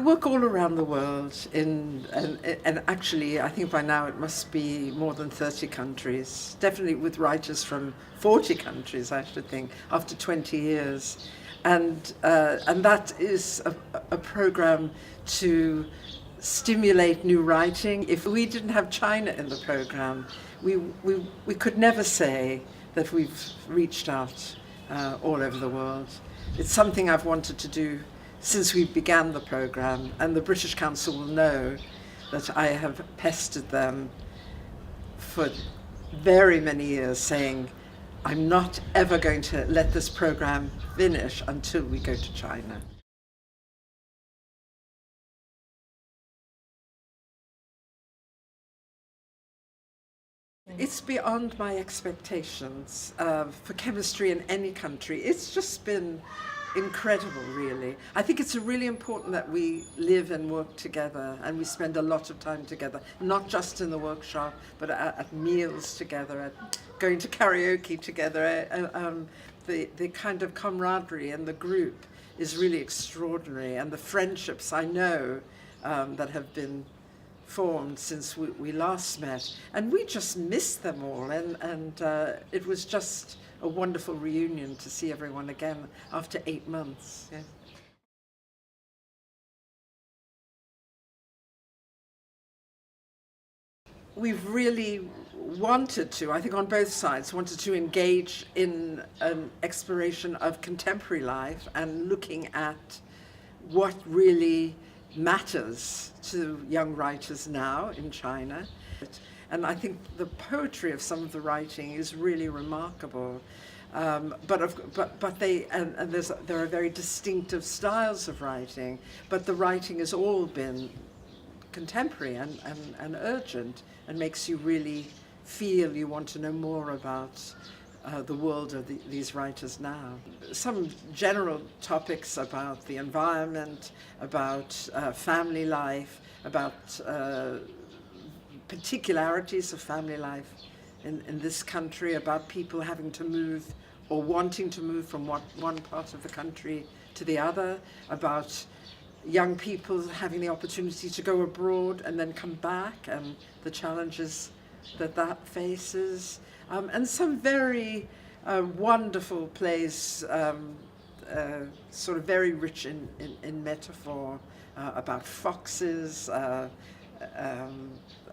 work all around the world and actually I think by now it must be more than 30 countries, definitely with writers from 40 countries, I should think, after 20 years. And that is a program to stimulate new writing. If we didn't have China in the program, we could never say that we've reached out all over the world. It's something I've wanted to do since we began the program, and the British Council will know that I have pestered them for very many years saying I'm not ever going to let this program finish until we go to China. It's beyond my expectations for chemistry in any country. It's just been incredible, really. I think it's really important that we live and work together and we spend a lot of time together, not just in the workshop, but at meals together, at going to karaoke together. The kind of camaraderie in the group is really extraordinary, and the friendships I know that have been formed since we last met, and we just missed them all, and it was just a wonderful reunion to see everyone again after 8 months. Yeah. We've really wanted to, I think on both sides, wanted to engage in an exploration of contemporary life and looking at what really matters to young writers now in China. And I think the poetry of some of the writing is really remarkable. There are very distinctive styles of writing, but the writing has all been contemporary and urgent, and makes you really feel you want to know more about the world of these writers now. Some general topics about the environment, about family life, about particularities of family life in this country, about people having to move or wanting to move from one part of the country to the other, about young people having the opportunity to go abroad and then come back, and the challenges that faces, and some very wonderful plays, sort of very rich in metaphor, about foxes.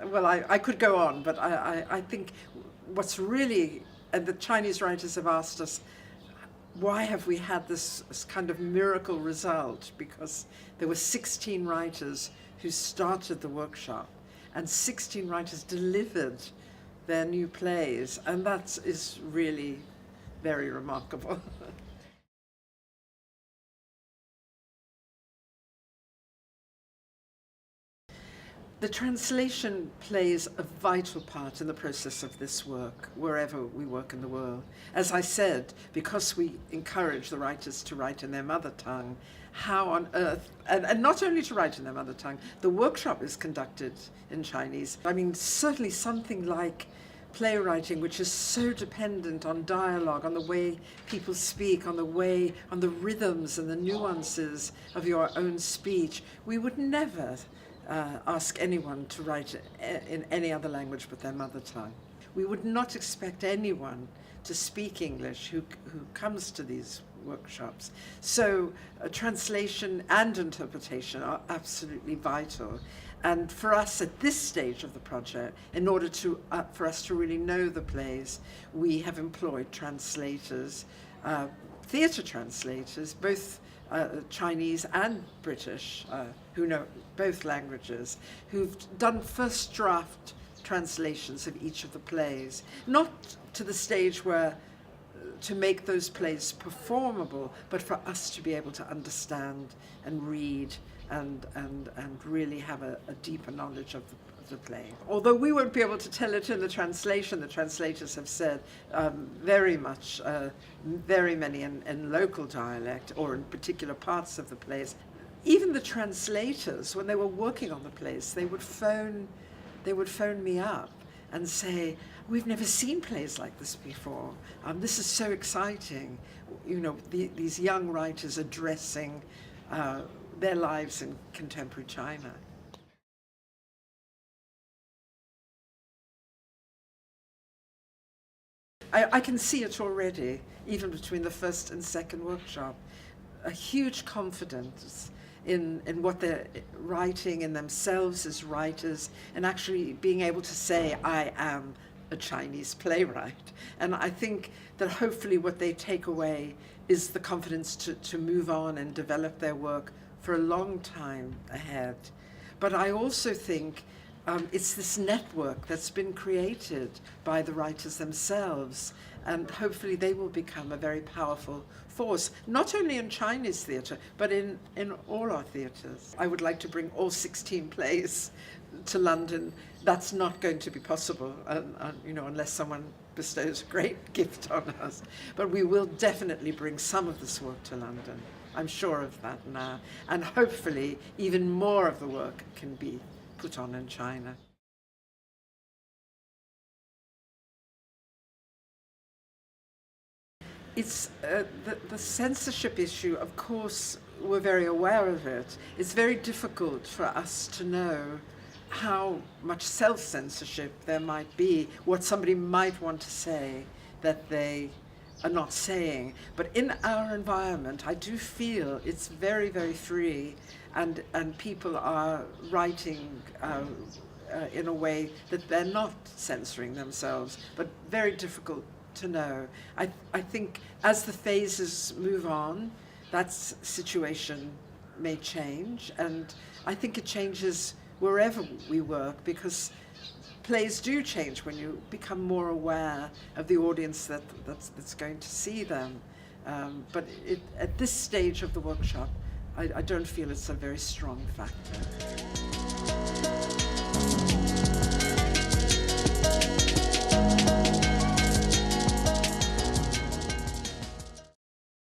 Well, I could go on, but I think what's really, and the Chinese writers have asked us, why have we had this kind of miracle result? Because there were 16 writers who started the workshop, and 16 writers delivered their new plays, and that is really very remarkable. The translation plays a vital part in the process of this work, wherever we work in the world. As I said, because we encourage the writers to write in their mother tongue, how on earth, and not only to write in their mother tongue, the workshop is conducted in Chinese. I mean, certainly something like playwriting, which is so dependent on dialogue, on the way people speak, on the rhythms and the nuances of your own speech, we would never ask anyone to write in any other language but their mother tongue. We would not expect anyone to speak English who comes to these workshops. So translation and interpretation are absolutely vital. And for us at this stage of the project, in order for us to really know the plays, we have employed translators, theatre translators, both Chinese and British, who know both languages, who've done first draft translations of each of the plays, not to the stage where to make those plays performable, but for us to be able to understand and read and really have a deeper knowledge of the play. Although we won't be able to tell it in the translation, the translators have said very many in local dialect or in particular parts of the plays. Even the translators, when they were working on the plays, they would phone me up and say, "We've never seen plays like this before. This is so exciting. You know, these young writers addressing their lives in contemporary China. I can see it already, even between the first and second workshop, a huge confidence in what they're writing, in themselves as writers, and actually being able to say, I am a Chinese playwright. And I think that hopefully what they take away is the confidence to move on and develop their work for a long time ahead. But I also think it's this network that's been created by the writers themselves, and hopefully they will become a very powerful force, not only in Chinese theatre, but in all our theatres. I would like to bring all 16 plays to London. That's not going to be possible, unless someone bestows a great gift on us. But we will definitely bring some of this work to London. I'm sure of that now. And hopefully even more of the work can be put on in China. It's the censorship issue, of course, we're very aware of it. It's very difficult for us to know how much self-censorship there might be, what somebody might want to say that they are not saying. But in our environment, I do feel it's very, very free, and people are writing in a way that they're not censoring themselves, but very difficult to know. I think as the phases move on, that situation may change, and I think it changes wherever we work, because plays do change when you become more aware of the audience that's going to see them. But at this stage of the workshop, I don't feel it's a very strong factor.